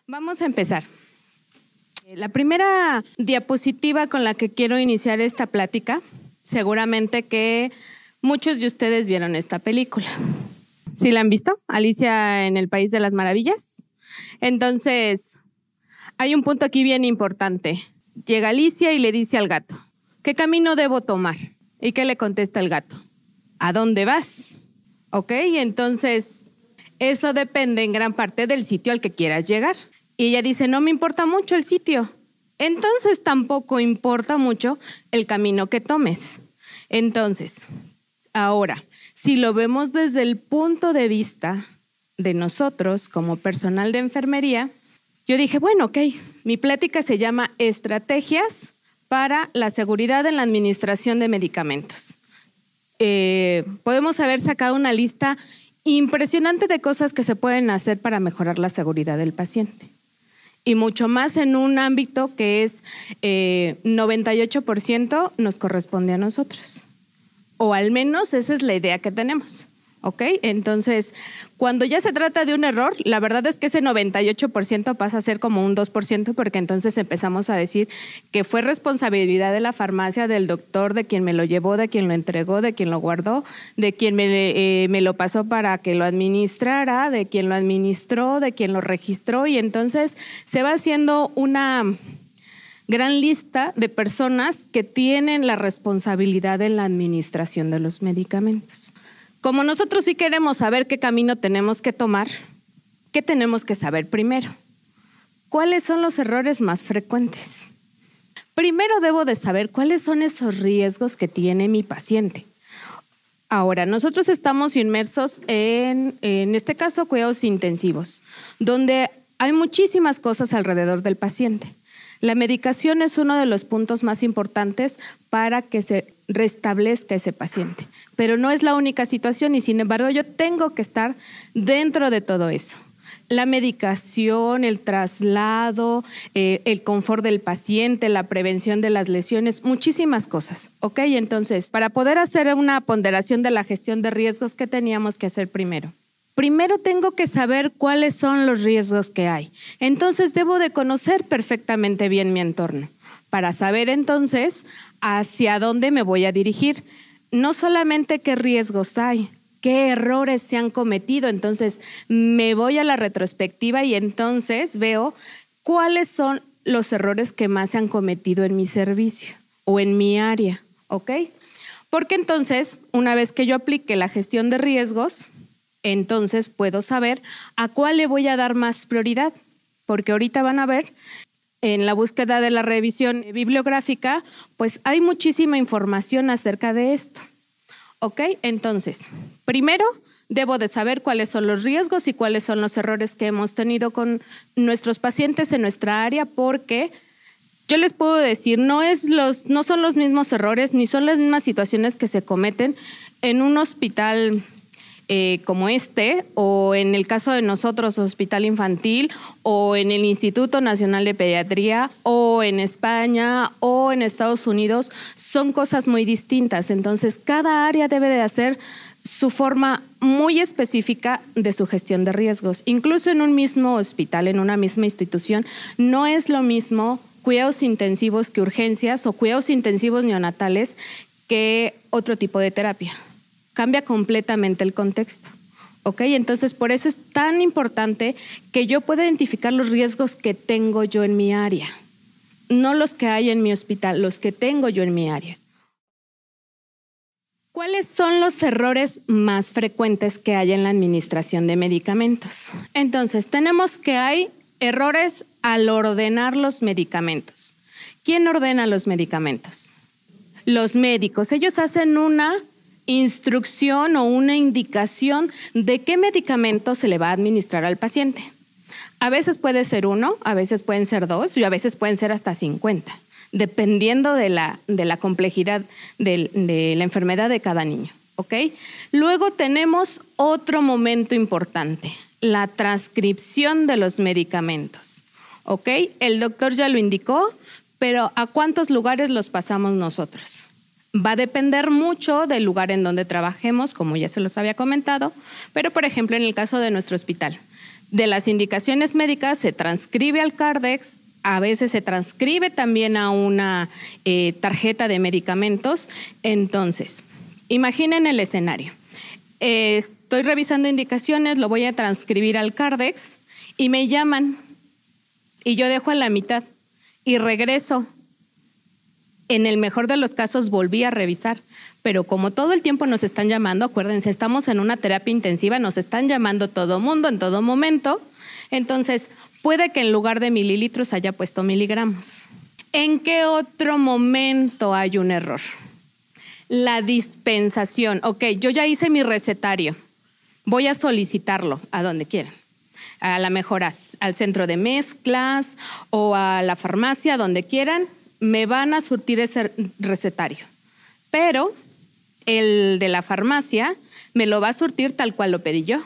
Vamos a empezar. La primera diapositiva con la que quiero iniciar esta plática, seguramente que muchos de ustedes vieron esta película. ¿Sí la han visto? Alicia en el País de las Maravillas. Entonces, hay un punto aquí bien importante. Llega Alicia y le dice al gato, ¿qué camino debo tomar? ¿Y qué le contesta el gato? ¿A dónde vas? ¿Ok? Entonces, eso depende en gran parte del sitio al que quieras llegar. Y ella dice, no me importa mucho el sitio. Entonces, tampoco importa mucho el camino que tomes. Entonces, ahora, si lo vemos desde el punto de vista de nosotros como personal de enfermería, yo dije, bueno, ok, mi plática se llama Estrategias para la seguridad en la administración de medicamentos. Podemos haber sacado una lista impresionante de cosas que se pueden hacer para mejorar la seguridad del paciente. Y mucho más en un ámbito que es 98% nos corresponde a nosotros. O al menos esa es la idea que tenemos. ¿Ok? Entonces, cuando ya se trata de un error, la verdad es que ese 98% pasa a ser como un 2%, porque entonces empezamos a decir que fue responsabilidad de la farmacia, del doctor, de quien me lo llevó, de quien lo entregó, de quien lo guardó, de quien me lo pasó para que lo administrara, de quien lo administró, de quien lo registró, y entonces se va haciendo una gran lista de personas que tienen la responsabilidad en la administración de los medicamentos. Como nosotros sí queremos saber qué camino tenemos que tomar, ¿qué tenemos que saber primero? ¿Cuáles son los errores más frecuentes? Primero debo de saber cuáles son esos riesgos que tiene mi paciente. Ahora, nosotros estamos inmersos en este caso, cuidados intensivos, donde hay muchísimas cosas alrededor del paciente. La medicación es uno de los puntos más importantes para que se restablezca ese paciente, pero no es la única situación y sin embargo yo tengo que estar dentro de todo eso. La medicación, el traslado, el confort del paciente, la prevención de las lesiones, muchísimas cosas. ¿Ok? Entonces, para poder hacer una ponderación de la gestión de riesgos, ¿qué teníamos que hacer primero? Primero tengo que saber cuáles son los riesgos que hay. Entonces debo de conocer perfectamente bien mi entorno para saber entonces hacia dónde me voy a dirigir. No solamente qué riesgos hay, qué errores se han cometido. Entonces me voy a la retrospectiva y entonces veo cuáles son los errores que más se han cometido en mi servicio o en mi área. ¿Ok? Porque entonces, una vez que yo aplique la gestión de riesgos, entonces puedo saber a cuál le voy a dar más prioridad, porque ahorita van a ver en la búsqueda de la revisión bibliográfica, pues hay muchísima información acerca de esto. ¿Ok? Entonces, primero debo de saber cuáles son los riesgos y cuáles son los errores que hemos tenido con nuestros pacientes en nuestra área, porque yo les puedo decir, no son los mismos errores ni son las mismas situaciones que se cometen en un hospital como este, o en el caso de nosotros, Hospital Infantil, o en el Instituto Nacional de Pediatría, o en España, o en Estados Unidos, son cosas muy distintas. Entonces, cada área debe de hacer su forma muy específica de su gestión de riesgos. Incluso en un mismo hospital, en una misma institución, no es lo mismo cuidados intensivos que urgencias, o cuidados intensivos neonatales que otro tipo de terapia. Cambia completamente el contexto. ¿Ok? Entonces, por eso es tan importante que yo pueda identificar los riesgos que tengo yo en mi área. No los que hay en mi hospital, los que tengo yo en mi área. ¿Cuáles son los errores más frecuentes que hay en la administración de medicamentos? Entonces, tenemos que hay errores al ordenar los medicamentos. ¿Quién ordena los medicamentos? Los médicos. Ellos hacen una instrucción o una indicación de qué medicamento se le va a administrar al paciente. A veces puede ser 1, a veces pueden ser 2 y a veces pueden ser hasta 50, dependiendo de la complejidad de la enfermedad de cada niño. ¿Ok? Luego tenemos otro momento importante, la transcripción de los medicamentos. ¿Ok? El doctor ya lo indicó, pero ¿a cuántos lugares los pasamos nosotros? Va a depender mucho del lugar en donde trabajemos, como ya se los había comentado, pero por ejemplo en el caso de nuestro hospital, De las indicaciones médicas se transcribe al Cardex, a veces se transcribe también a una tarjeta de medicamentos. Entonces, imaginen el escenario. Estoy revisando indicaciones, lo voy a transcribir al Cardex y me llaman y yo dejo a la mitad y regreso. En el mejor de los casos volví a revisar, pero como todo el tiempo nos están llamando, acuérdense, estamos en una terapia intensiva, nos están llamando todo mundo en todo momento, entonces puede que en lugar de mililitros haya puesto miligramos. ¿En qué otro momento hay un error? La dispensación. Ok, yo ya hice mi recetario, voy a solicitarlo a donde quieran. A lo mejor al centro de mezclas o a la farmacia, donde quieran, me van a surtir ese recetario. Pero el de la farmacia me lo va a surtir tal cual lo pedí yo,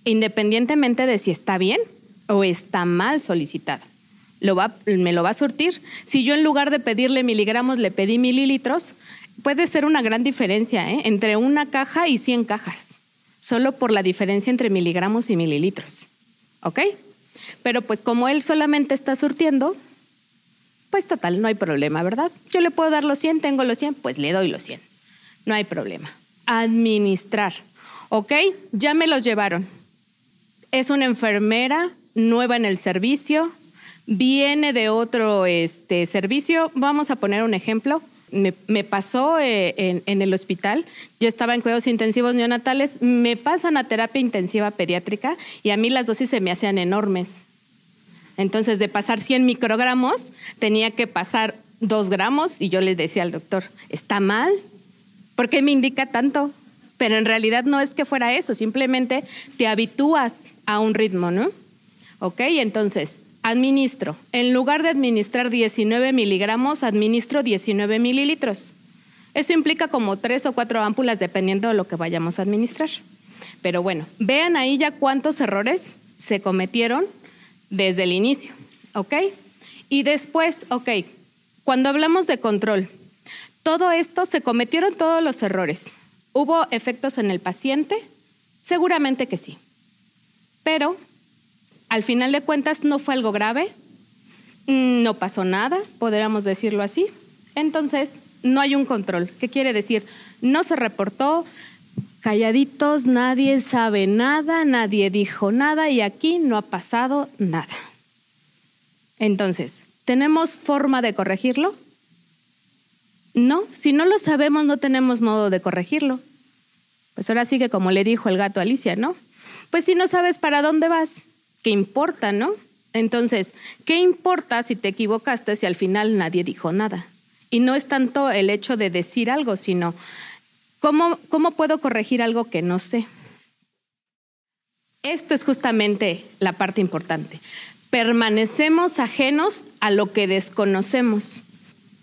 independientemente de si está bien o está mal solicitado. Me lo va a surtir. Si yo en lugar de pedirle miligramos le pedí mililitros, puede ser una gran diferencia, entre una caja y 100 cajas, solo por la diferencia entre miligramos y mililitros. ¿Ok? Pero pues como él solamente está surtiendo, pues total, no hay problema, ¿verdad? Yo le puedo dar los 100, tengo los 100, pues le doy los 100. No hay problema. Administrar. ¿Ok? Ya me los llevaron. Es una enfermera nueva en el servicio, viene de otro servicio. Vamos a poner un ejemplo. Me pasó en el hospital, yo estaba en cuidados intensivos neonatales, me pasan a terapia intensiva pediátrica y a mí las dosis se me hacían enormes. Entonces, de pasar 100 microgramos, tenía que pasar 2 gramos y yo le decía al doctor, ¿está mal? ¿Por qué me indica tanto? Pero en realidad no es que fuera eso, simplemente te habitúas a un ritmo, ¿no? Ok, entonces, administro. En lugar de administrar 19 miligramos, administro 19 mililitros. Eso implica como 3 o 4 ámpulas dependiendo de lo que vayamos a administrar. Pero bueno, vean ahí ya cuántos errores se cometieron desde el inicio, ¿ok? Y después, ok, cuando hablamos de control, todo esto, se cometieron todos los errores. ¿Hubo efectos en el paciente? Seguramente que sí. Pero, al final de cuentas, no fue algo grave, no pasó nada, podríamos decirlo así. Entonces, no hay un control. ¿Qué quiere decir? No se reportó, calladitos, nadie sabe nada, nadie dijo nada y aquí no ha pasado nada. Entonces, ¿tenemos forma de corregirlo? No, si no lo sabemos no tenemos modo de corregirlo. Pues ahora sí que como le dijo el gato a Alicia, ¿no? Pues si no sabes para dónde vas, ¿qué importa, no? Entonces, ¿qué importa si te equivocaste si al final nadie dijo nada? Y no es tanto el hecho de decir algo, sino ¿cómo puedo corregir algo que no sé? Esto es justamente la parte importante. Permanecemos ajenos a lo que desconocemos.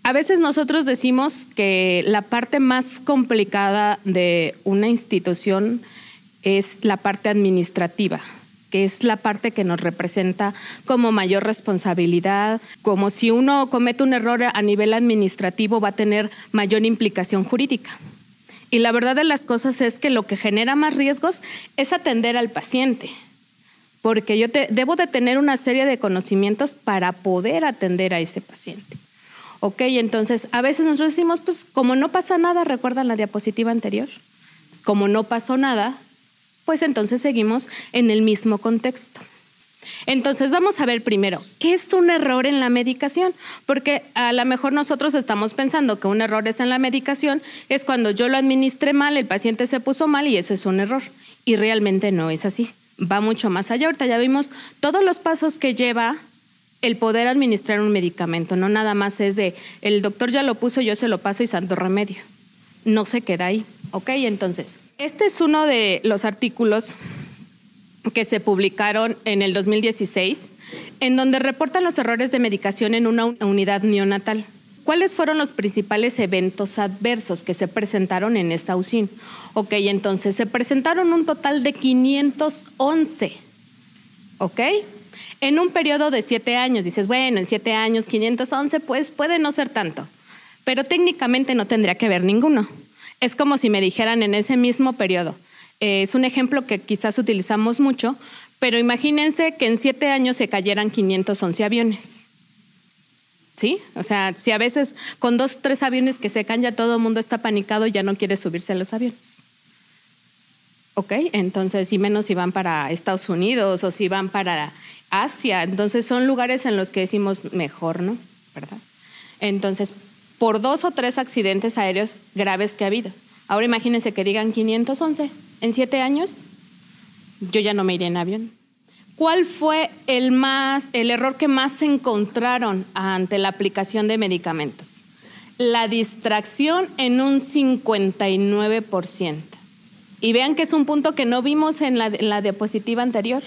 A veces nosotros decimos que la parte más complicada de una institución es la parte administrativa, que es la parte que nos representa como mayor responsabilidad, como si uno comete un error a nivel administrativo va a tener mayor implicación jurídica. Y la verdad de las cosas es que lo que genera más riesgos es atender al paciente, porque yo debo de tener una serie de conocimientos para poder atender a ese paciente. Ok, entonces a veces nosotros decimos, pues como no pasa nada, ¿recuerdan la diapositiva anterior? Como no pasó nada, pues entonces seguimos en el mismo contexto. Entonces vamos a ver primero, ¿qué es un error en la medicación? Porque a lo mejor nosotros estamos pensando que un error es en la medicación, es cuando yo lo administré mal, el paciente se puso mal y eso es un error. Y realmente no es así, va mucho más allá. Ahorita ya vimos todos los pasos que lleva el poder administrar un medicamento, no nada más es de el doctor ya lo puso, yo se lo paso y santo remedio. No se queda ahí, ¿ok? Entonces, este es uno de los artículos que se publicaron en el 2016, en donde reportan los errores de medicación en una unidad neonatal. ¿Cuáles fueron los principales eventos adversos que se presentaron en esta UCIN? Ok, entonces se presentaron un total de 511, ¿ok? En un periodo de 7 años, dices, bueno, en 7 años, 511, pues puede no ser tanto, pero técnicamente no tendría que haber ninguno. Es como si me dijeran en ese mismo periodo. Es un ejemplo que quizás utilizamos mucho, Pero imagínense que en 7 años se cayeran 511 aviones. ¿Sí? O sea, si a veces con 2, 3 aviones que se caen ya todo el mundo está panicado y ya no quiere subirse a los aviones. ¿Ok? Entonces, y menos si van para Estados Unidos o si van para Asia. Entonces, son lugares en los que decimos mejor, ¿no? ¿Verdad? Entonces, por 2 o 3 accidentes aéreos graves que ha habido. Ahora imagínense que digan 511 en 7 años, yo ya no me iré en avión. ¿Cuál fue el error que más se encontraron ante la aplicación de medicamentos? La distracción en un 59%. Y vean que es un punto que no vimos en la diapositiva anterior.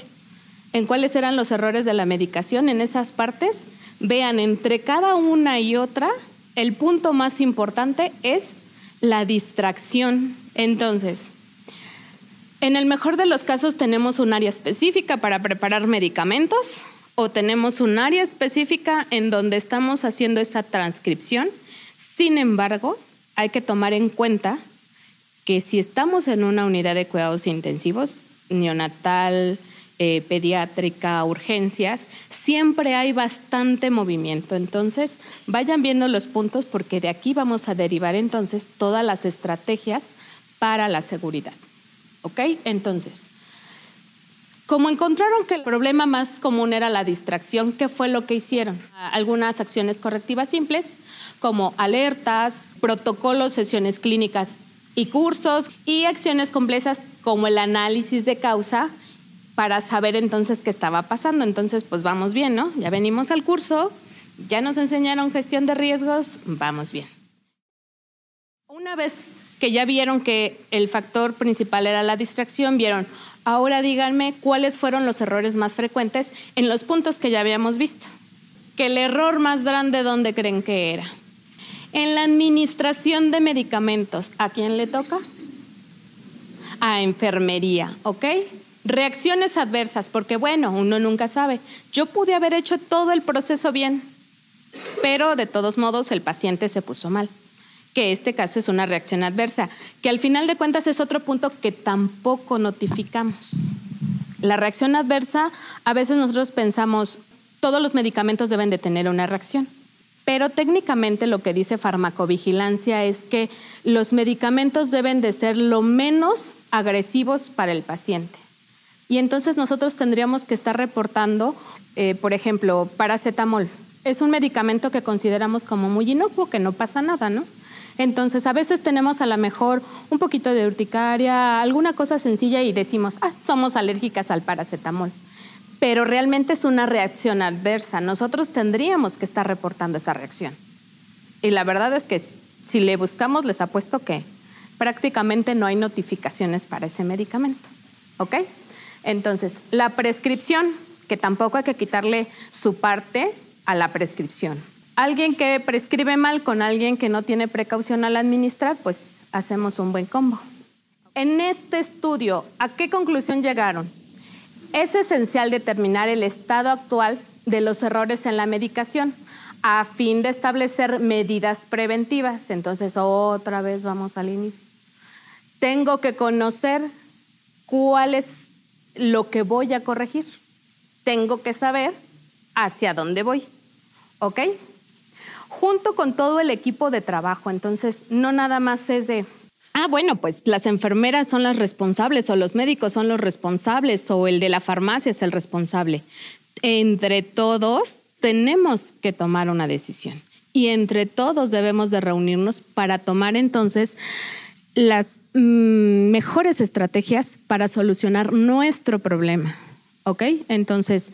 ¿En cuáles eran los errores de la medicación en esas partes? Vean, entre cada una y otra, el punto más importante es la distracción. Entonces, en el mejor de los casos tenemos un área específica para preparar medicamentos o tenemos un área específica en donde estamos haciendo esa transcripción. Sin embargo, hay que tomar en cuenta que si estamos en una unidad de cuidados intensivos, neonatal, pediátrica, urgencias, siempre hay bastante movimiento. Entonces, vayan viendo los puntos porque de aquí vamos a derivar entonces todas las estrategias para la seguridad. ¿Ok? Entonces, como encontraron que el problema más común era la distracción, ¿qué fue lo que hicieron? Algunas acciones correctivas simples, como alertas, protocolos, sesiones clínicas y cursos, y acciones complejas como el análisis de causa para saber entonces qué estaba pasando. Entonces, pues vamos bien, ¿no? Ya venimos al curso, ya nos enseñaron gestión de riesgos, vamos bien. Una vez que ya vieron que el factor principal era la distracción, vieron, ahora díganme cuáles fueron los errores más frecuentes en los puntos que ya habíamos visto. Que el error más grande, ¿dónde creen que era? En la administración de medicamentos. ¿A quién le toca? A enfermería, ¿ok? Reacciones adversas, porque bueno, uno nunca sabe. Yo pude haber hecho todo el proceso bien, pero de todos modos el paciente se puso mal. Que este caso es una reacción adversa, que al final de cuentas es otro punto que tampoco notificamos. La reacción adversa, a veces nosotros pensamos, todos los medicamentos deben de tener una reacción, pero técnicamente lo que dice farmacovigilancia es que los medicamentos deben de ser lo menos agresivos para el paciente. Y entonces nosotros tendríamos que estar reportando, por ejemplo, paracetamol. Es un medicamento que consideramos como muy inocuo, que no pasa nada, ¿no? Entonces, a veces tenemos a lo mejor un poquito de urticaria, alguna cosa sencilla y decimos, somos alérgicas al paracetamol. Pero realmente es una reacción adversa. Nosotros tendríamos que estar reportando esa reacción. Y la verdad es que si le buscamos, les apuesto que prácticamente no hay notificaciones para ese medicamento. ¿Ok? Entonces, la prescripción, que tampoco hay que quitarle su parte a la prescripción. Alguien que prescribe mal con alguien que no tiene precaución al administrar, pues hacemos un buen combo. En este estudio, ¿a qué conclusión llegaron? Es esencial determinar el estado actual de los errores en la medicación a fin de establecer medidas preventivas. Entonces, otra vez vamos al inicio. Tengo que conocer cuál es lo que voy a corregir. Tengo que saber hacia dónde voy. ¿Ok? Junto con todo el equipo de trabajo. Entonces, no nada más es de, bueno, pues las enfermeras son las responsables o los médicos son los responsables o el de la farmacia es el responsable. Entre todos tenemos que tomar una decisión y entre todos debemos de reunirnos para tomar entonces las mejores estrategias para solucionar nuestro problema. ¿Ok? Entonces,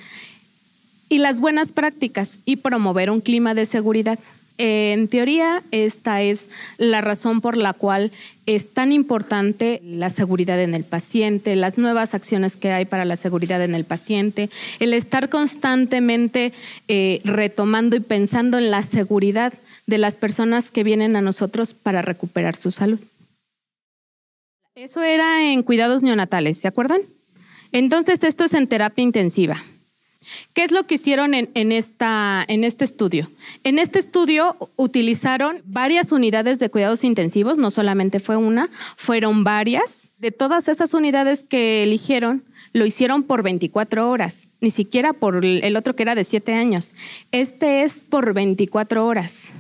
y las buenas prácticas y promover un clima de seguridad. En teoría, esta es la razón por la cual es tan importante la seguridad en el paciente, las nuevas acciones que hay para la seguridad en el paciente, el estar constantemente retomando y pensando en la seguridad de las personas que vienen a nosotros para recuperar su salud. Eso era en cuidados neonatales, ¿se acuerdan? Entonces, esto es en terapia intensiva. ¿Qué es lo que hicieron en este estudio? En este estudio utilizaron varias unidades de cuidados intensivos, no solamente fue una, fueron varias. De todas esas unidades que eligieron, lo hicieron por 24 horas, ni siquiera por el otro que era de 7 años. Este es por 24 horas.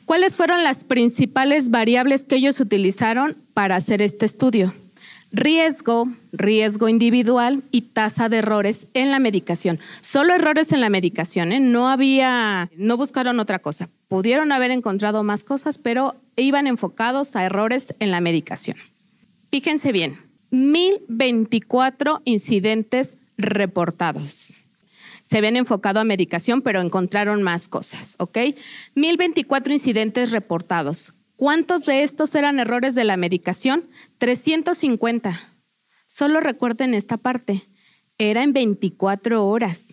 ¿Cuáles fueron las principales variables que ellos utilizaron para hacer este estudio? Riesgo, riesgo individual y tasa de errores en la medicación. Solo errores en la medicación, ¿eh? No buscaron otra cosa. Pudieron haber encontrado más cosas, pero iban enfocados a errores en la medicación. Fíjense bien, 1024 incidentes reportados. Se habían enfocado a medicación, pero encontraron más cosas, ¿ok? 1024 incidentes reportados. ¿Cuántos de estos eran errores de la medicación? 350. Solo recuerden esta parte. Era en 24 horas.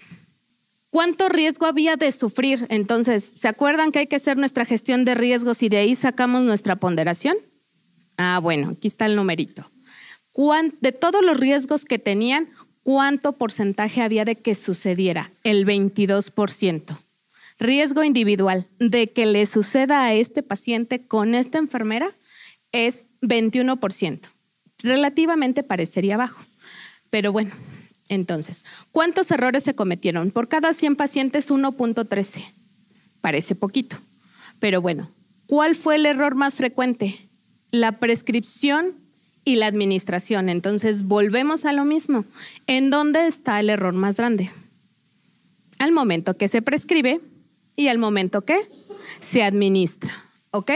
¿Cuánto riesgo había de sufrir? Entonces, ¿se acuerdan que hay que hacer nuestra gestión de riesgos y de ahí sacamos nuestra ponderación? Ah, bueno, aquí está el numerito. De todos los riesgos que tenían, ¿cuánto porcentaje había de que sucediera? El 22%. Riesgo individual de que le suceda a este paciente con esta enfermera es 21%. Relativamente parecería bajo, pero bueno, entonces, ¿cuántos errores se cometieron? Por cada 100 pacientes, 1.13. Parece poquito, pero bueno, ¿cuál fue el error más frecuente? La prescripción y la administración. Entonces, volvemos a lo mismo. ¿En dónde está el error más grande? Al momento que se prescribe y al momento que se administra, ¿ok?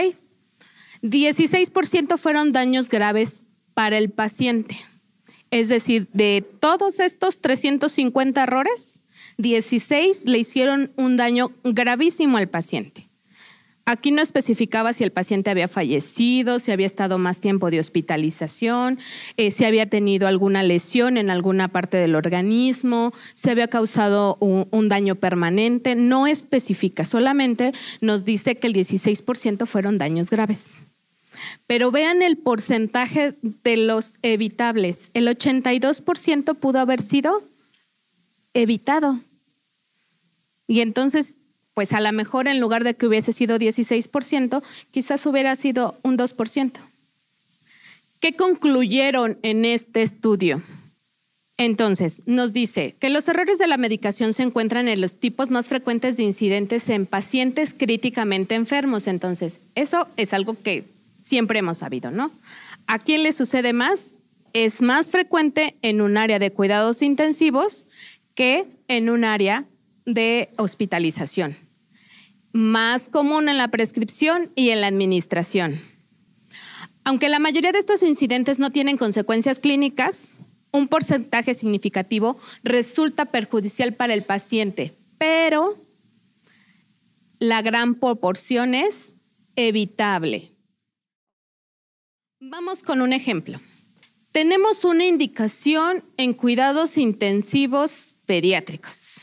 16% fueron daños graves para el paciente. Es decir, de todos estos 350 errores, 16 le hicieron un daño gravísimo al paciente. Aquí no especificaba si el paciente había fallecido, si había estado más tiempo de hospitalización, si había tenido alguna lesión en alguna parte del organismo, si había causado un daño permanente. No especifica, solamente nos dice que el 16% fueron daños graves. Pero vean el porcentaje de los evitables. El 82% pudo haber sido evitado. Y entonces, pues a lo mejor en lugar de que hubiese sido 16%, quizás hubiera sido un 2%. ¿Qué concluyeron en este estudio? Entonces, nos dice que los errores de la medicación se encuentran en los tipos más frecuentes de incidentes en pacientes críticamente enfermos. Entonces, eso es algo que siempre hemos sabido, ¿no? ¿A quién le sucede más? Es más frecuente en un área de cuidados intensivos que en un área de hospitalización. Más común en la prescripción y en la administración. Aunque la mayoría de estos incidentes no tienen consecuencias clínicas, un porcentaje significativo resulta perjudicial para el paciente, pero la gran proporción es evitable. Vamos con un ejemplo. Tenemos una indicación en cuidados intensivos pediátricos.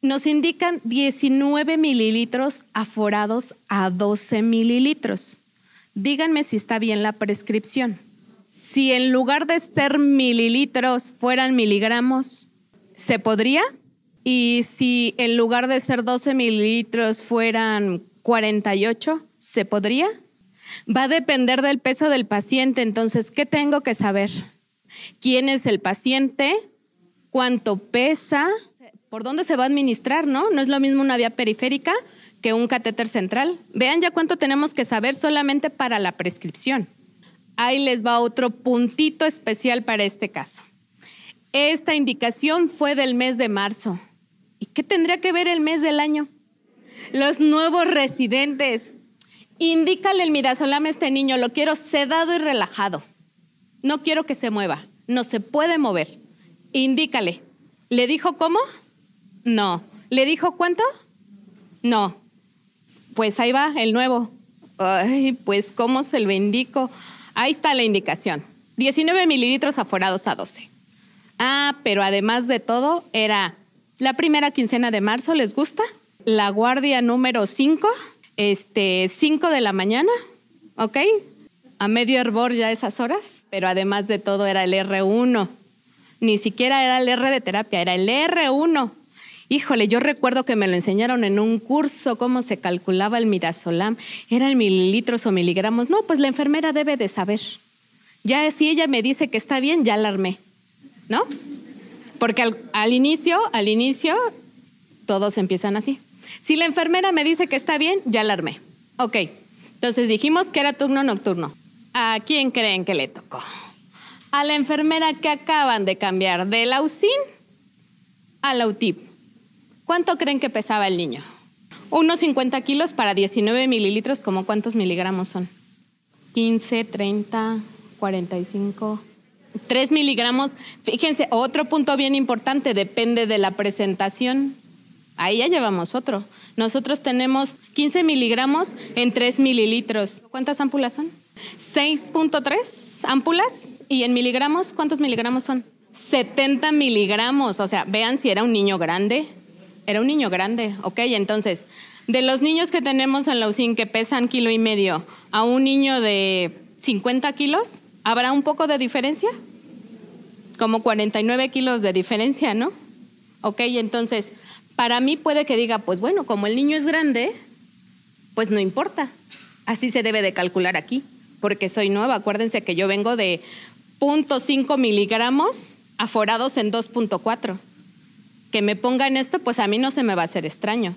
Nos indican 19 mililitros aforados a 12 mililitros. Díganme si está bien la prescripción. Si en lugar de ser mililitros fueran miligramos, ¿se podría? Y si en lugar de ser 12 mililitros fueran 48, ¿se podría? Va a depender del peso del paciente. Entonces, ¿qué tengo que saber? ¿Quién es el paciente? ¿Cuánto pesa? ¿Por dónde se va a administrar, no? No es lo mismo una vía periférica que un catéter central. Vean ya cuánto tenemos que saber solamente para la prescripción. Ahí les va otro puntito especial para este caso. Esta indicación fue del mes de marzo. ¿Y qué tendría que ver el mes del año? Los nuevos residentes. Indícale el midazolam a este niño, lo quiero sedado y relajado. No quiero que se mueva, no se puede mover. Indícale. ¿Le dijo cómo? No. ¿Le dijo cuánto? No. Pues ahí va el nuevo. Ay, pues ¿cómo se lo indico? Ahí está la indicación. 19 mililitros aforados a 12. Ah, pero además de todo, era la primera quincena de marzo, ¿les gusta? La guardia número 5, 5 de la mañana, ¿ok? A medio hervor ya esas horas, pero además de todo era el R1. Ni siquiera era el R de terapia, era el R1. Híjole, yo recuerdo que me lo enseñaron en un curso, cómo se calculaba el midazolam. ¿Eran mililitros o miligramos? No, pues la enfermera debe de saber. Ya si ella me dice que está bien, ya la armé. ¿no? Porque al inicio, todos empiezan así. Si la enfermera me dice que está bien, ya la armé. Ok, entonces dijimos que era turno nocturno. ¿A quién creen que le tocó? A la enfermera que acaban de cambiar de la UCIN a la UTIP. ¿Cuánto creen que pesaba el niño? Unos 50 kilos para 19 mililitros, ¿cómo cuántos miligramos son? 15, 30, 45, 3 miligramos. Fíjense, otro punto bien importante, depende de la presentación. Ahí ya llevamos otro. Nosotros tenemos 15 miligramos en 3 mililitros. ¿Cuántas ámpulas son? 6.3 ámpulas. ¿Y en miligramos? ¿Cuántos miligramos son? 70 miligramos. O sea, vean si era un niño grande. Era un niño grande, ok. Entonces, de los niños que tenemos en la UCIN que pesan 1,5 kilos a un niño de 50 kilos, ¿habrá un poco de diferencia? Como 49 kilos de diferencia, ¿no? Ok, entonces, para mí puede que diga, pues bueno, como el niño es grande, pues no importa. Así se debe de calcular aquí, porque soy nueva. Acuérdense que yo vengo de 0.5 miligramos aforados en 2.4. Que me pongan esto, pues a mí no se me va a hacer extraño.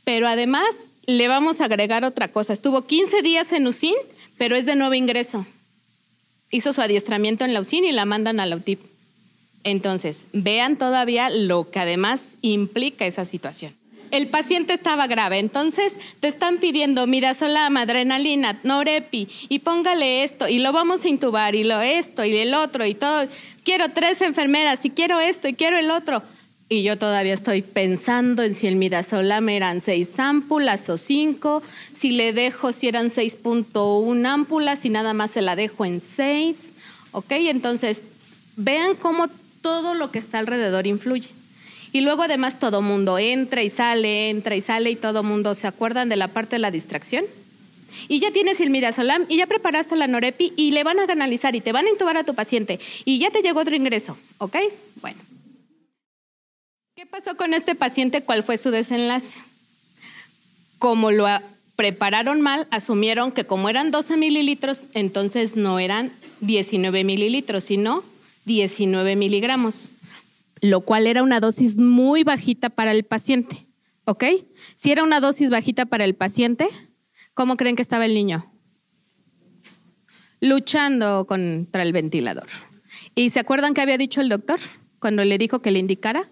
Pero además le vamos a agregar otra cosa. Estuvo 15 días en UCIN, pero es de nuevo ingreso. Hizo su adiestramiento en la UCIN y la mandan a la UTIP. Entonces, vean todavía lo que además implica esa situación. El paciente estaba grave, entonces te están pidiendo midazolam, adrenalina, norepi, y póngale esto, y lo vamos a intubar, y esto, y el otro, y todo. Quiero 3 enfermeras, y quiero esto, y quiero el otro. Y yo todavía estoy pensando en si el midazolam eran 6 ámpulas o 5, si le dejo si eran 6.1 ámpulas, si nada más se la dejo en 6. ¿Ok? Entonces, vean cómo todo lo que está alrededor influye. Y luego además todo mundo entra y sale, y todo mundo se acuerdan de la parte de la distracción. Y ya tienes el midazolam y ya preparaste la norepi y le van a analizar y te van a intubar a tu paciente y ya te llegó otro ingreso. ¿Ok? Bueno. ¿Qué pasó con este paciente? ¿Cuál fue su desenlace? Como lo prepararon mal, asumieron que como eran 12 mililitros, entonces no eran 19 mililitros, sino 19 miligramos, lo cual era una dosis muy bajita para el paciente, ¿ok? Si era una dosis bajita para el paciente, ¿cómo creen que estaba el niño? Luchando contra el ventilador. ¿Y se acuerdan qué había dicho el doctor cuando le dijo que le indicara?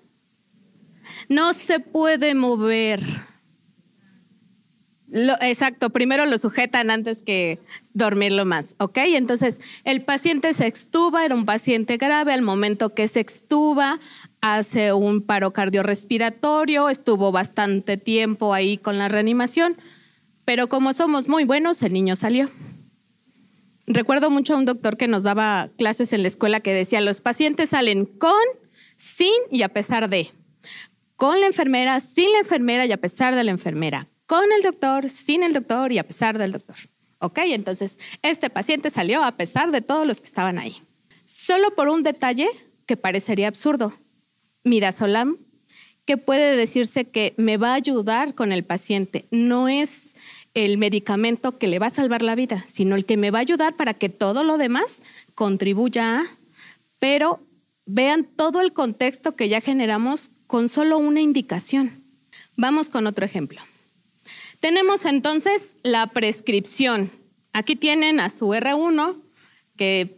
No se puede mover. Exacto, primero lo sujetan antes que dormirlo más, ¿ok? Entonces, el paciente se extuba, era un paciente grave, al momento que se extuba, hace un paro cardiorrespiratorio, estuvo bastante tiempo ahí con la reanimación, pero como somos muy buenos, el niño salió. Recuerdo mucho a un doctor que nos daba clases en la escuela que decía, los pacientes salen con, sin y a pesar de. Con la enfermera, sin la enfermera y a pesar de la enfermera. Con el doctor, sin el doctor y a pesar del doctor. ¿Ok? Entonces, este paciente salió a pesar de todos los que estaban ahí. Solo por un detalle que parecería absurdo. Midazolam, que puede decirse que me va a ayudar con el paciente. No es el medicamento que le va a salvar la vida, sino el que me va a ayudar para que todo lo demás contribuya a. Pero vean todo el contexto que ya generamos con solo una indicación. Vamos con otro ejemplo. Tenemos entonces la prescripción. Aquí tienen a su R1, que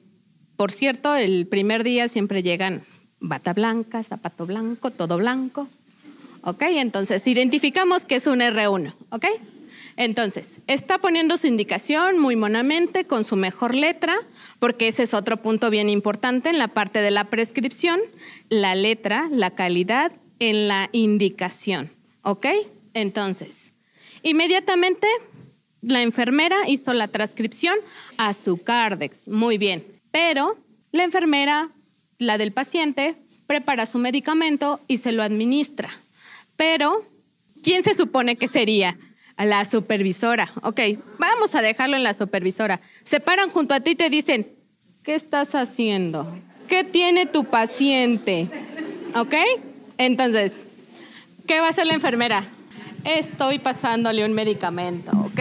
por cierto, el primer día siempre llegan bata blanca, zapato blanco, todo blanco. ¿Ok? Entonces, identificamos que es un R1. ¿Ok? Entonces, está poniendo su indicación muy monamente con su mejor letra, porque ese es otro punto bien importante en la parte de la prescripción, la letra, la calidad en la indicación. ¿Ok? Entonces, inmediatamente la enfermera hizo la transcripción a su Cardex. Muy bien. Pero la enfermera, la del paciente, prepara su medicamento y se lo administra. Pero, ¿quién se supone que sería? La supervisora. Ok, vamos a dejarlo en la supervisora. Se paran junto a ti y te dicen, ¿qué estás haciendo? ¿Qué tiene tu paciente? ¿Ok? Entonces, ¿qué va a hacer la enfermera? Estoy pasándole un medicamento, ¿ok?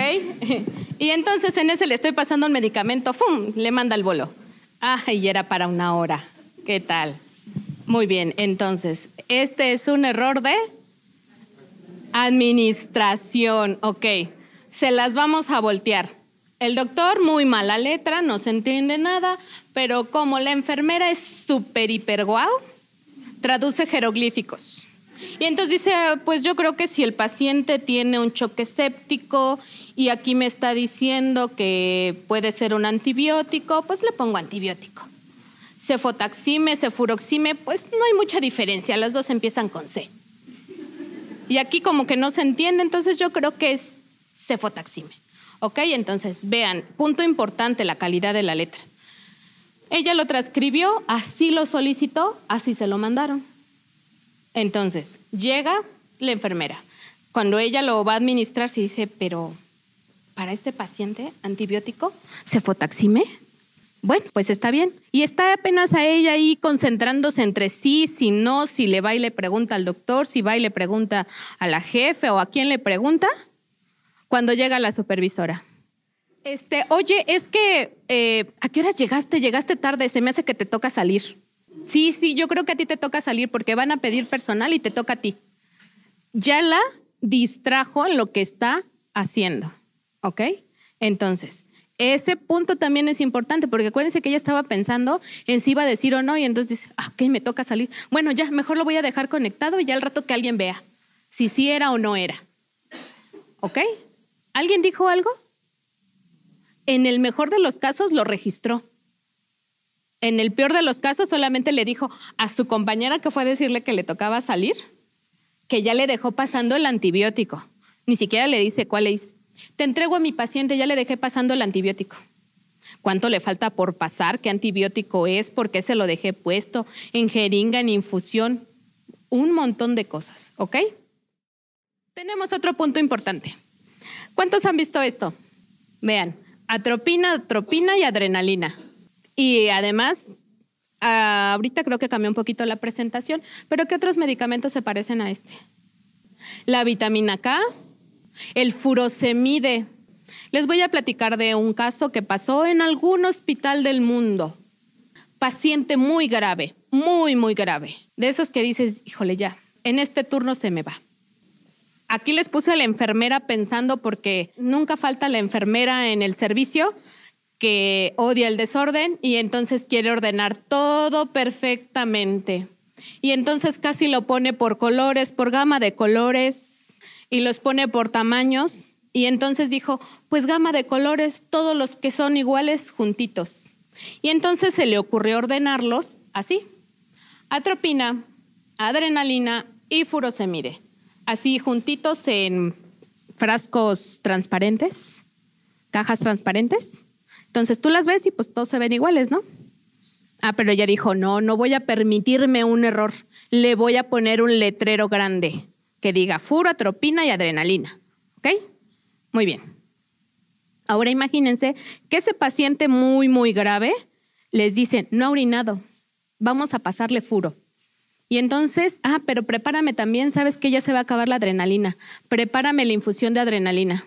Y entonces en ese le estoy pasando un medicamento, ¡fum!, le manda el bolo. Ah, y era para 1 hora. ¿Qué tal? Muy bien, entonces, este es un error de administración. Ok, se las vamos a voltear. El doctor, muy mala letra, no se entiende nada, pero como la enfermera es súper hiper guau, traduce jeroglíficos. Y entonces dice, pues yo creo que si el paciente tiene un choque séptico y aquí me está diciendo que puede ser un antibiótico, pues le pongo antibiótico. Cefotaxime, cefuroxime, pues no hay mucha diferencia, las dos empiezan con C. Y aquí como que no se entiende, entonces yo creo que es cefotaxime. Ok, entonces vean, punto importante, la calidad de la letra. Ella lo transcribió, así lo solicitó, así se lo mandaron. Entonces, llega la enfermera. Cuando ella lo va a administrar, se dice, pero para este paciente, antibiótico, cefotaxime. Bueno, pues está bien. Y está apenas a ella ahí concentrándose entre sí, si no, si le va y le pregunta al doctor, si va y le pregunta a la jefe o a quién le pregunta, cuando llega la supervisora. Oye, es que, ¿a qué horas llegaste? Llegaste tarde, se me hace que te toca salir. Sí, yo creo que a ti te toca salir porque van a pedir personal y te toca a ti. Ya la distrajo en lo que está haciendo, ¿ok? Entonces, ese punto también es importante porque acuérdense que ella estaba pensando en si iba a decir o no y entonces dice, ok, me toca salir. Bueno, ya, mejor lo voy a dejar conectado y ya al rato que alguien vea si sí era o no era. ¿Ok? ¿Alguien dijo algo? En el mejor de los casos lo registró. En el peor de los casos solamente le dijo a su compañera que fue a decirle que le tocaba salir, que ya le dejó pasando el antibiótico. Ni siquiera le dice cuál es. Te entrego a mi paciente, ya le dejé pasando el antibiótico. ¿Cuánto le falta por pasar? ¿Qué antibiótico es? ¿Por qué se lo dejé puesto? En jeringa, en infusión. Un montón de cosas, ¿ok? Tenemos otro punto importante. ¿Cuántos han visto esto? Vean, atropina y adrenalina. Y además, ahorita creo que cambió un poquito la presentación, pero ¿qué otros medicamentos se parecen a este? La vitamina K, el furosemide. Les voy a platicar de un caso que pasó en algún hospital del mundo. Paciente muy grave, muy grave. De esos que dices, híjole ya, en este turno se me va. Aquí les puse a la enfermera pensando porque nunca falta la enfermera en el servicio que odia el desorden y entonces quiere ordenar todo perfectamente. Y entonces casi lo pone por colores, por gama de colores y los pone por tamaños. Y entonces dijo, pues gama de colores, todos los que son iguales juntitos. Y entonces se le ocurrió ordenarlos así. Atropina, adrenalina y furosemide. Así juntitos en frascos transparentes, cajas transparentes. Entonces tú las ves y pues todos se ven iguales, ¿no? Pero ella dijo, no voy a permitirme un error. Le voy a poner un letrero grande que diga furo, atropina y adrenalina. ¿Ok? Muy bien. Ahora imagínense que ese paciente muy grave les dice, no ha orinado, vamos a pasarle furo. Y entonces, pero prepárame también, sabes que ya se va a acabar la adrenalina. Prepárame la infusión de adrenalina.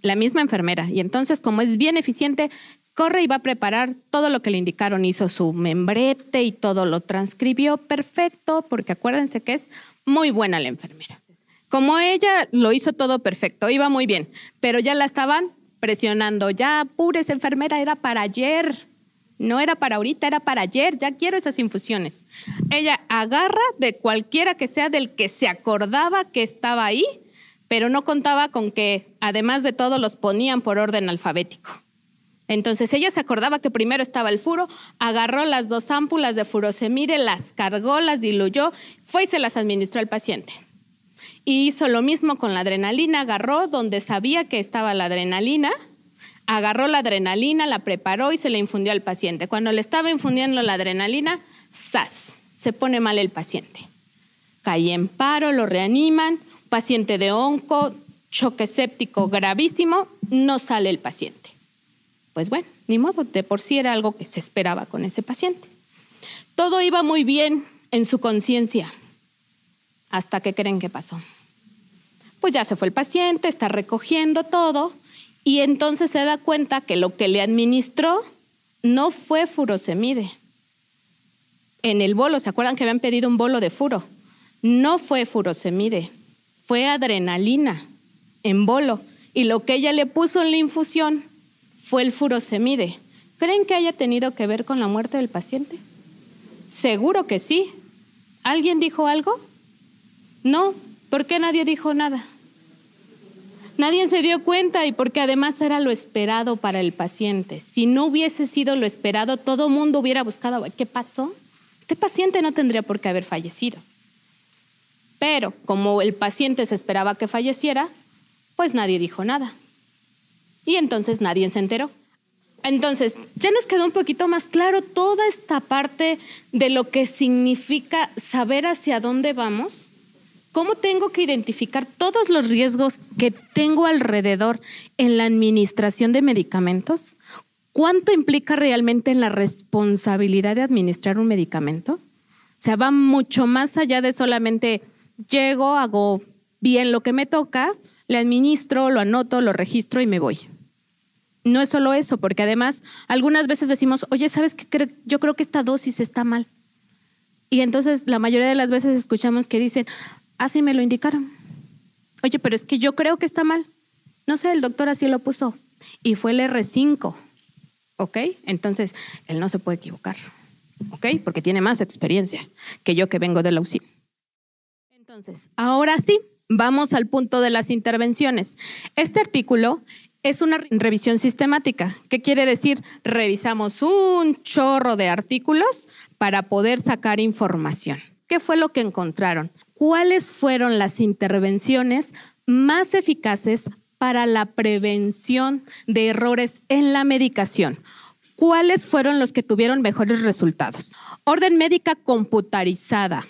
La misma enfermera. Y entonces, como es bien eficiente, corre y va a preparar todo lo que le indicaron. Hizo su membrete y todo lo transcribió perfecto, porque acuérdense que es muy buena la enfermera. Como ella lo hizo todo perfecto, iba muy bien, pero ya la estaban presionando. Ya, apúrese, enfermera, era para ayer. No era para ahorita, era para ayer. Ya quiero esas infusiones. Ella agarra de cualquiera que sea del que se acordaba que estaba ahí, pero no contaba con que, además de todo, los ponían por orden alfabético. Entonces ella se acordaba que primero estaba el furo, agarró las 2 ámpulas de furosemide, las cargó, las diluyó, fue y se las administró al paciente. Y hizo lo mismo con la adrenalina, agarró donde sabía que estaba la adrenalina, agarró la adrenalina, la preparó y se la infundió al paciente. Cuando le estaba infundiendo la adrenalina, ¡zas!, se pone mal el paciente. Cae en paro, lo reaniman, paciente de onco, choque séptico gravísimo, no sale el paciente. Pues bueno, ni modo, de por sí era algo que se esperaba con ese paciente. Todo iba muy bien en su conciencia. ¿Hasta qué creen que pasó? Pues ya se fue el paciente, está recogiendo todo y entonces se da cuenta que lo que le administró no fue furosemide. en el bolo. ¿Se acuerdan que habían pedido un bolo de furo? No fue furosemide, fue adrenalina en bolo. Y lo que ella le puso en la infusión fue el furosemide. ¿Creen que haya tenido que ver con la muerte del paciente? Seguro que sí. ¿Alguien dijo algo? No. ¿Por qué nadie dijo nada? Nadie se dio cuenta y porque además era lo esperado para el paciente. Si no hubiese sido lo esperado, todo el mundo hubiera buscado ¿qué pasó? Este paciente no tendría por qué haber fallecido. Pero como el paciente se esperaba que falleciera, pues nadie dijo nada. Y entonces nadie se enteró. Entonces, ya nos quedó un poquito más claro toda esta parte de lo que significa saber hacia dónde vamos. ¿Cómo tengo que identificar todos los riesgos que tengo alrededor en la administración de medicamentos? ¿Cuánto implica realmente en la responsabilidad de administrar un medicamento? O sea, va mucho más allá de solamente llego, hago bien lo que me toca, le administro, lo anoto, lo registro y me voy. No es solo eso, porque además algunas veces decimos, oye, ¿sabes qué? Yo creo que esta dosis está mal. Y entonces la mayoría de las veces escuchamos que dicen, sí me lo indicaron. Oye, pero es que yo creo que está mal. No sé, el doctor así lo puso. Y fue el R5. ¿Ok? Entonces, él no se puede equivocar. ¿Ok? Porque tiene más experiencia que yo que vengo de la UCI. Entonces, ahora sí, vamos al punto de las intervenciones. Este artículo es una revisión sistemática. ¿Qué quiere decir? Revisamos un chorro de artículos para poder sacar información. ¿Qué fue lo que encontraron? ¿Cuáles fueron las intervenciones más eficaces para la prevención de errores en la medicación? ¿Cuáles fueron los que tuvieron mejores resultados? Orden médica computarizada.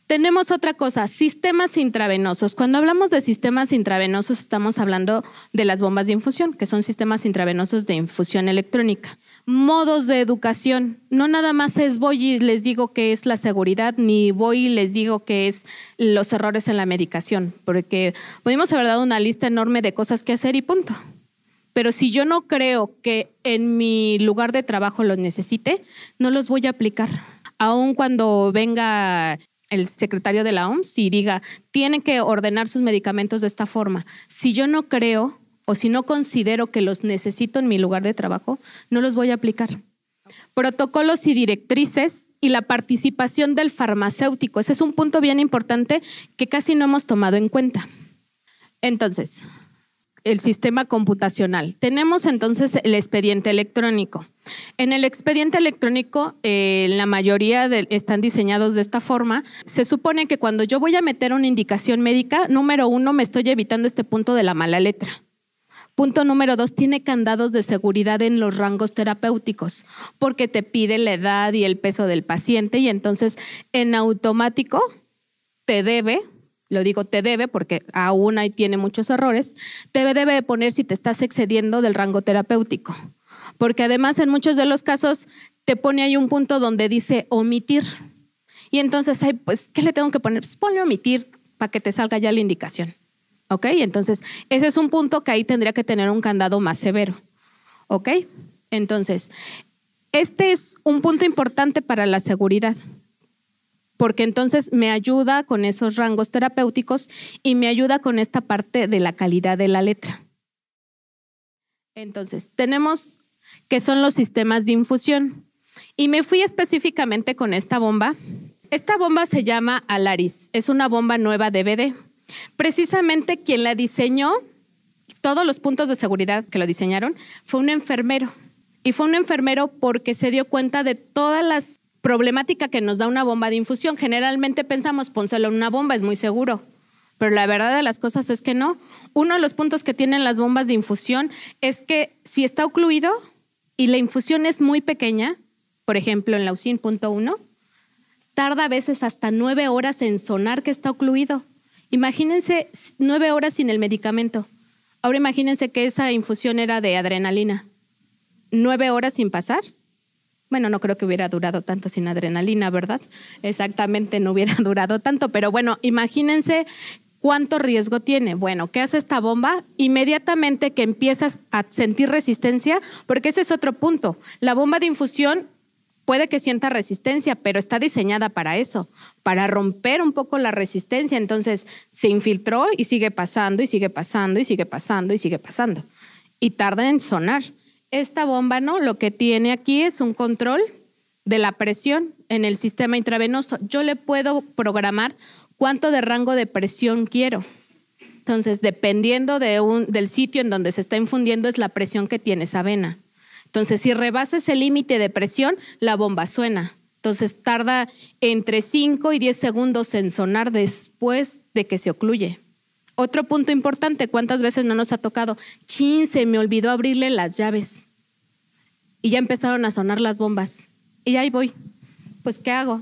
Tenemos otra cosa, sistemas intravenosos. Cuando hablamos de sistemas intravenosos estamos hablando de las bombas de infusión, que son sistemas intravenosos de infusión electrónica. Modos de educación. No nada más es voy y les digo que es la seguridad, ni voy y les digo que es los errores en la medicación, porque podemos haber dado una lista enorme de cosas que hacer y punto. Pero si yo no creo que en mi lugar de trabajo los necesite, no los voy a aplicar. Aun cuando venga el secretario de la OMS y diga, tienen que ordenar sus medicamentos de esta forma. Si yo no creo o si no considero que los necesito en mi lugar de trabajo, no los voy a aplicar. Protocolos y directrices y la participación del farmacéutico. Ese es un punto bien importante que casi no hemos tomado en cuenta. Entonces, el sistema computacional. Tenemos entonces el expediente electrónico. En el expediente electrónico, la mayoría están diseñados de esta forma. Se supone que cuando yo voy a meter una indicación médica, número 1, me estoy evitando este punto de la mala letra. Punto número 2, tiene candados de seguridad en los rangos terapéuticos, porque te pide la edad y el peso del paciente y entonces en automático te debe, lo digo te debe porque aún ahí tiene muchos errores, te debe poner si te estás excediendo del rango terapéutico. Porque además en muchos de los casos te pone ahí un punto donde dice omitir. Y entonces, pues, ¿qué le tengo que poner? Pues ponle omitir para que te salga ya la indicación. ¿Ok? Entonces, ese es un punto que ahí tendría que tener un candado más severo. ¿Ok? Entonces, este es un punto importante para la seguridad. Porque entonces me ayuda con esos rangos terapéuticos y me ayuda con esta parte de la calidad de la letra. Entonces, tenemos que son los sistemas de infusión. Y me fui específicamente con esta bomba. Esta bomba se llama Alaris, es una bomba nueva DVD. Precisamente quien la diseñó, todos los puntos de seguridad que lo diseñaron, fue un enfermero. Y fue un enfermero porque se dio cuenta de todas las problemáticas que nos da una bomba de infusión. Generalmente pensamos, pónselo en una bomba, es muy seguro. Pero la verdad de las cosas es que no. Uno de los puntos que tienen las bombas de infusión es que si está ocluido y la infusión es muy pequeña, por ejemplo en la UCIN punto 1, tarda a veces hasta 9 horas en sonar que está ocluido. Imagínense 9 horas sin el medicamento. Ahora imagínense que esa infusión era de adrenalina. 9 horas sin pasar. Bueno, no creo que hubiera durado tanto sin adrenalina, ¿verdad? Exactamente, no hubiera durado tanto. Pero bueno, imagínense cuánto riesgo tiene. Bueno, ¿qué hace esta bomba? Inmediatamente que empiezas a sentir resistencia, porque ese es otro punto. La bomba de infusión puede que sienta resistencia, pero está diseñada para eso, para romper un poco la resistencia. Entonces se infiltró y sigue pasando y sigue pasando y sigue pasando y sigue pasando. Y tarda en sonar. Esta bomba, ¿no? Lo que tiene aquí es un control de la presión en el sistema intravenoso. Yo le puedo programar cuánto de rango de presión quiero. Entonces, dependiendo del sitio en donde se está infundiendo, es la presión que tiene esa vena. Entonces, si rebasa ese límite de presión, la bomba suena. Entonces, tarda entre 5 y 10 segundos en sonar después de que se ocluye. Otro punto importante, ¿cuántas veces no nos ha tocado? Chin, se me olvidó abrirle las llaves. Y ya empezaron a sonar las bombas. Y ahí voy. Pues, ¿qué hago?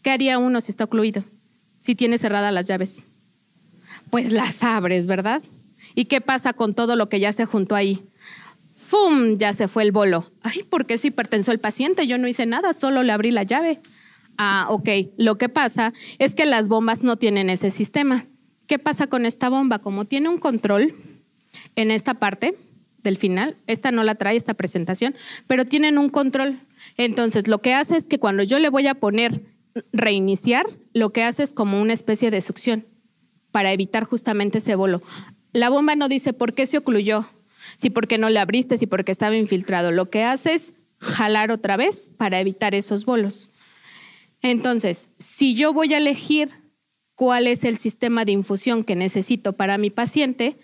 ¿Qué haría uno si está ocluido? Si tiene cerradas las llaves. Pues las abres, ¿verdad? ¿Y qué pasa con todo lo que ya se juntó ahí? ¡Fum! Ya se fue el bolo. Ay, ¿por qué se hipertensó el paciente? Yo no hice nada, solo le abrí la llave. Ah, ok. Lo que pasa es que las bombas no tienen ese sistema. ¿Qué pasa con esta bomba? Como tiene un control en esta parte del final, esta no la trae esta presentación, pero tienen un control. Entonces, lo que hace es que cuando yo le voy a poner reiniciar, lo que hace es como una especie de succión para evitar justamente ese bolo. La bomba no dice por qué se ocluyó, si porque no le abriste, si porque estaba infiltrado. Lo que hace es jalar otra vez para evitar esos bolos. Entonces, si yo voy a elegir cuál es el sistema de infusión que necesito para mi paciente,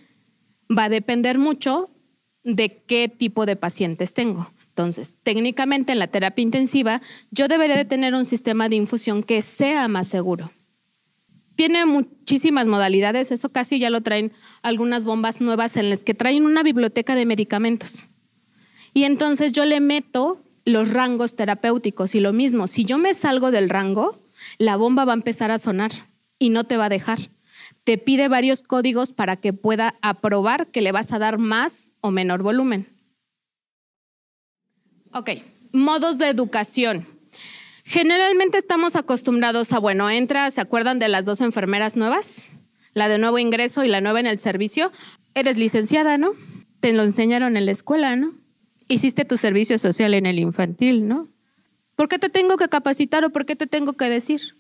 va a depender mucho de qué tipo de pacientes tengo. Entonces, técnicamente en la terapia intensiva, yo debería de tener un sistema de infusión que sea más seguro. Tiene muchísimas modalidades, eso casi ya lo traen algunas bombas nuevas en las que traen una biblioteca de medicamentos. Y entonces yo le meto los rangos terapéuticos y lo mismo, si yo me salgo del rango, la bomba va a empezar a sonar y no te va a dejar. Te pide varios códigos para que pueda aprobar que le vas a dar más o menor volumen. Ok, modos de educación. Generalmente estamos acostumbrados a, bueno, entra, ¿se acuerdan de las 2 enfermeras nuevas? La de nuevo ingreso y la nueva en el servicio. Eres licenciada, ¿no? Te lo enseñaron en la escuela, ¿no? Hiciste tu servicio social en el infantil, ¿no? ¿Por qué te tengo que capacitar o por qué te tengo que decir?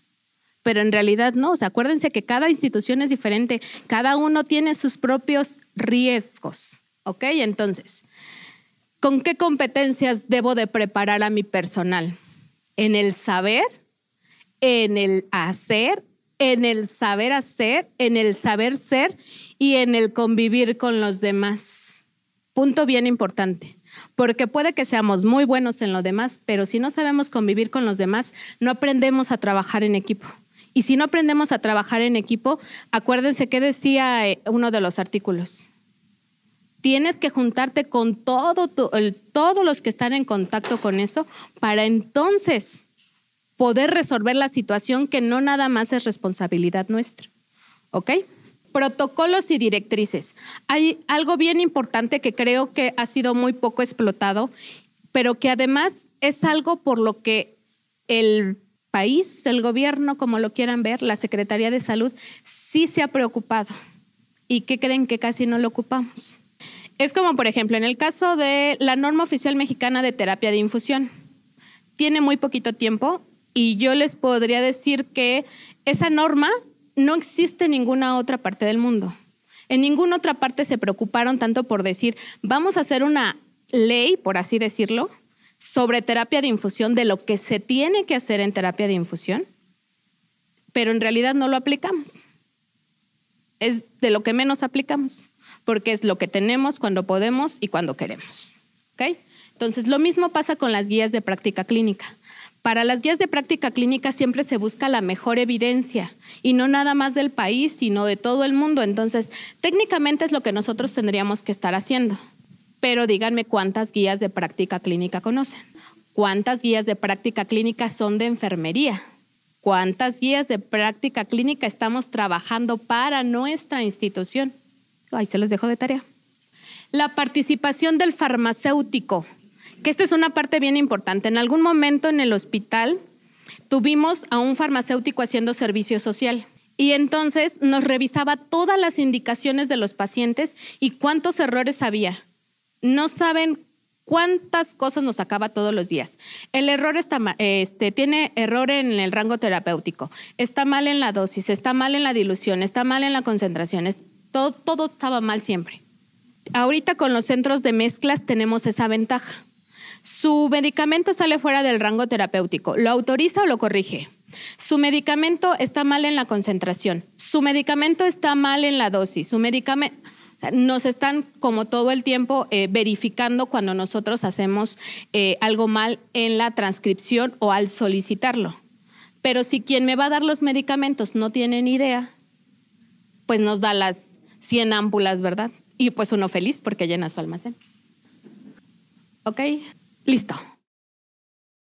Pero en realidad no, o sea, acuérdense que cada institución es diferente, cada uno tiene sus propios riesgos, ¿ok? Entonces, ¿con qué competencias debo de preparar a mi personal? En el saber, en el hacer, en el saber hacer, en el saber ser y en el convivir con los demás. Punto bien importante, porque puede que seamos muy buenos en lo demás, pero si no sabemos convivir con los demás, no aprendemos a trabajar en equipo. Y si no aprendemos a trabajar en equipo, acuérdense que decía uno de los artículos. Tienes que juntarte con todos los que están en contacto con eso para entonces poder resolver la situación que no nada más es responsabilidad nuestra. ¿Ok? Protocolos y directrices. Hay algo bien importante que creo que ha sido muy poco explotado, pero que además es algo por lo que el país, el gobierno, como lo quieran ver, la Secretaría de Salud, sí se ha preocupado. ¿Y qué creen? Que casi no lo ocupamos. Es como, por ejemplo, en el caso de la norma oficial mexicana de terapia de infusión. Tiene muy poquito tiempo y yo les podría decir que esa norma no existe en ninguna otra parte del mundo. En ninguna otra parte se preocuparon tanto por decir, vamos a hacer una ley, por así decirlo, sobre terapia de infusión, de lo que se tiene que hacer en terapia de infusión, pero en realidad no lo aplicamos. Es de lo que menos aplicamos, porque es lo que tenemos cuando podemos y cuando queremos. ¿Okay? Entonces, lo mismo pasa con las guías de práctica clínica. Para las guías de práctica clínica siempre se busca la mejor evidencia y no nada más del país, sino de todo el mundo. Entonces, técnicamente es lo que nosotros tendríamos que estar haciendo. Pero díganme cuántas guías de práctica clínica conocen. ¿Cuántas guías de práctica clínica son de enfermería? ¿Cuántas guías de práctica clínica estamos trabajando para nuestra institución? Ahí se los dejo de tarea. La participación del farmacéutico, que esta es una parte bien importante. En algún momento en el hospital tuvimos a un farmacéutico haciendo servicio social y entonces nos revisaba todas las indicaciones de los pacientes y cuántos errores había. No saben ¿Cuántas cosas nos acaba todos los días? El error tiene error en el rango terapéutico, está mal en la dosis, está mal en la dilución, está mal en la concentración, todo estaba mal siempre. Ahorita con los centros de mezclas tenemos esa ventaja. Su medicamento sale fuera del rango terapéutico, ¿lo autoriza o lo corrige? Su medicamento está mal en la concentración, su medicamento está mal en la dosis, su medicamento... Nos están como todo el tiempo verificando cuando nosotros hacemos algo mal en la transcripción o al solicitarlo. Pero si quien me va a dar los medicamentos no tiene ni idea, pues nos da las 100 ámpulas, ¿verdad? Y pues uno feliz porque llena su almacén. ¿Ok? Listo.